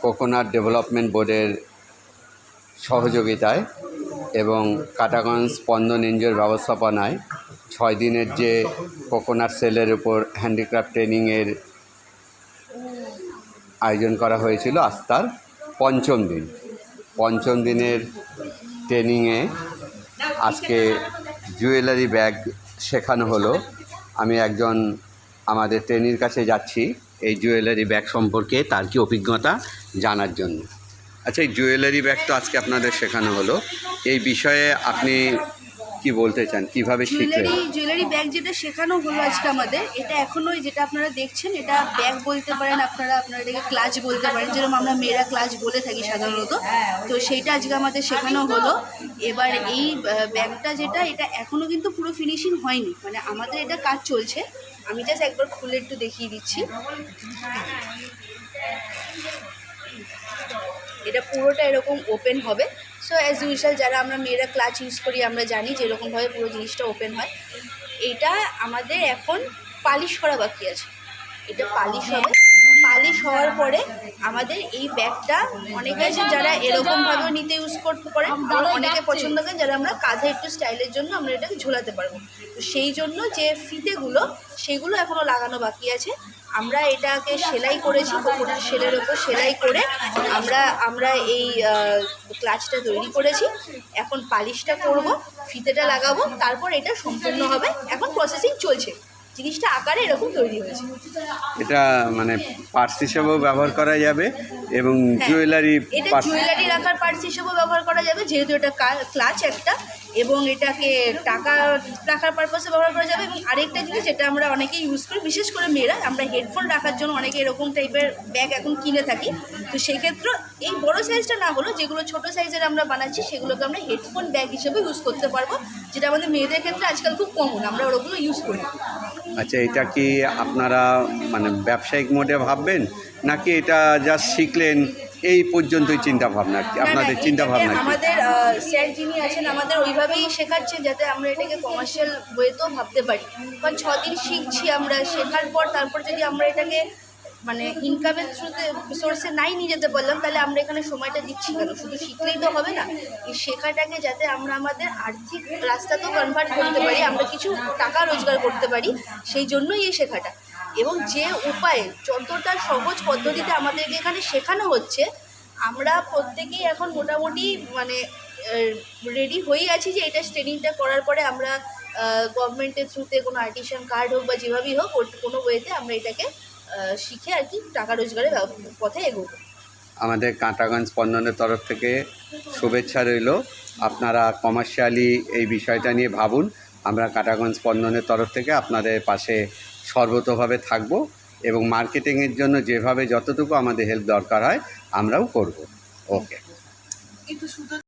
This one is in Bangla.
কোকোনাট ডেভেলপমেন্ট বোর্ডের সহযোগিতায় এবং কাটাগঞ্জ স্পন্দন এনজিওর ব্যবস্থাপনায় 6 দিনের যে কোকোনাট সেলের উপর হ্যান্ডিক্রাফট ট্রেনিংয়ের আয়োজন করা হয়েছিল, আজ তার পঞ্চম দিনের ট্রেনিংয়ে আজকে জুয়েলারি ব্যাগ শেখানো হলো। আমি একজন আমাদের ট্রেনির কাছে যাচ্ছি এই জুয়েলারি ব্যাগ সম্পর্কে তার কি অভিজ্ঞতা জানার জন্য। আচ্ছা, এই জুয়েলারি ব্যাগ তো আজকে আপনাদের শেখানো হলো, এই বিষয়ে আপনি কি বলতে চান, কিভাবে শিখলেন? জুয়েলারি ব্যাগ যেটা শেখানো হলো আজকে আমাদের, এটা এখনো যেটা আপনারা দেখছেন এটা ব্যাগ বলতে পারেন, আপনারা এটাকে ক্লাচ বলতে পারেন, যেরকম আমরা মেয়েরা ক্লাচ বলে থাকি সাধারণত। তো সেইটা আজকে আমাদের শেখানো হলো। এবার এই ব্যাগটা যেটা, এটা এখনো কিন্তু পুরো ফিনিশিং হয়নি, মানে আমাদের এটা কাজ চলছে। আমি জাস্ট একবার খুলে একটু দেখিয়ে দিচ্ছি। এটা পুরোটা এরকম ওপেন হবে। সো অ্যাজ ইউজুয়াল যারা আমরা মেয়েরা ক্লাচ ইউজ করি আমরা জানি যে এরকমভাবে পুরো জিনিসটা ওপেন হয়। এটা আমাদের এখন পালিশ করা বাকি আছে। এটা পালিশ হবে, পালিশ হওয়ার পরে আমাদের এই ব্যাগটা অনেকে আছে যারা এরকমভাবে নিতে ইউজ করতে পারেন, আর অনেকে পছন্দ করেন যারা আমরা কাঁধে একটু স্টাইলের জন্য আমরা এটাকে ঝোলাতে পারবো। তো সেই জন্য যে ফিতেগুলো সেগুলো এখনও লাগানো বাকি আছে। আমরা এটাকে সেলাই করেছি, কোকোনাট শেলের ওপর সেলাই করে আমরা এই ক্লাচটা তৈরি করেছি। এখন পালিশটা করব, ফিতেটা লাগাবো, তারপর এটা সম্পূর্ণ হবে। এখন প্রসেসিং চলছে, জিনিসটা আকারে এরকম তৈরি হয়েছে। এটা মানে পার্স হিসেবেও ব্যবহার করা যাবে এবং জুয়েলারি রাখার পার্স হিসেবেও ব্যবহার করা যাবে, যেহেতু এটা ক্লাচ একটা, এবং এটাকে টাকা রাখার পারপাসে ব্যবহার করা যাবে। এবং আরেকটা জিনিস যেটা আমরা অনেকে ইউজ করি, বিশেষ করে মেয়েরা, আমরা হেডফোন রাখার জন্য অনেকে এরকম টাইপের ব্যাগ এখন কিনে থাকি। তো সেই ক্ষেত্রে এই বড় সাইজটা না হলেও যেগুলো ছোট সাইজের আমরা বানাচ্ছি সেগুলোকে আমরা হেডফোন ব্যাগ হিসেবে ইউজ করতে পারবো, যেটা আমাদের মেয়েদের ক্ষেত্রে আজকাল খুব কমন, আমরা ওরকম ইউজ করি। আচ্ছা, এটা কি আপনারা মানে ব্যবসায়িক মোডে ভাববেন, নাকি এটা জাস্ট শিখলেন এই পর্যন্তই চিন্তা ভাবনা? আপনাদের চিন্তা ভাবনা? আমাদের স্যার যিনি আছেন আমাদের ওইভাবেই শেখাচ্ছেন যাতে আমরা এটাকে কমার্শিয়াল ওয়েতেও ভাবতে পারি। কারণ 6 দিন শিখছি আমরা, শেখার পর তারপর যদি আমরা এটাকে মানে ইনকামের থ্রুতে সোর্সে নাই নিয়ে যেতে পারলাম, তাহলে আমরা এখানে সময়টা দিচ্ছি কেন? শুধু শিখলেই তো হবে না, এই শেখাটাকে যাতে আমরা আমাদের আর্থিক রাস্তাতেও কনভার্ট করতে পারি, আমরা কিছু টাকা রোজগার করতে পারি, সেই জন্যই এই শেখাটা। এবং যে উপায়ে যতটা সহজ পদ্ধতিতে আমাদেরকে এখানে শেখানো হচ্ছে, আমরা প্রত্যেকেই এখন মোটামুটি মানে রেডি হয়েই আছি যে এটা ট্রেনিংটা করার পরে আমরা গভর্নমেন্টের থ্রুতে কোনো আর্টিসান কার্ড হোক বা যেভাবেই হোক কোনো ওয়েতে আমরা এটাকে শিখে আর কি টাকা রোজগারের পথে এগোবো। আমাদের কাটাগঞ্জ স্পন্দনের তরফ থেকে শুভেচ্ছা রইল। আপনারা কমার্শিয়ালি এই বিষয়টা নিয়ে ভাবুন। আমরা কাটাগঞ্জ স্পন্দনের তরফ থেকে আপনাদের পাশে সর্বতোভাবে থাকব এবং মার্কেটিংয়ের জন্য যেভাবে যতটুকু আমাদের হেল্প দরকার হয় আমরাও করব। ওকে।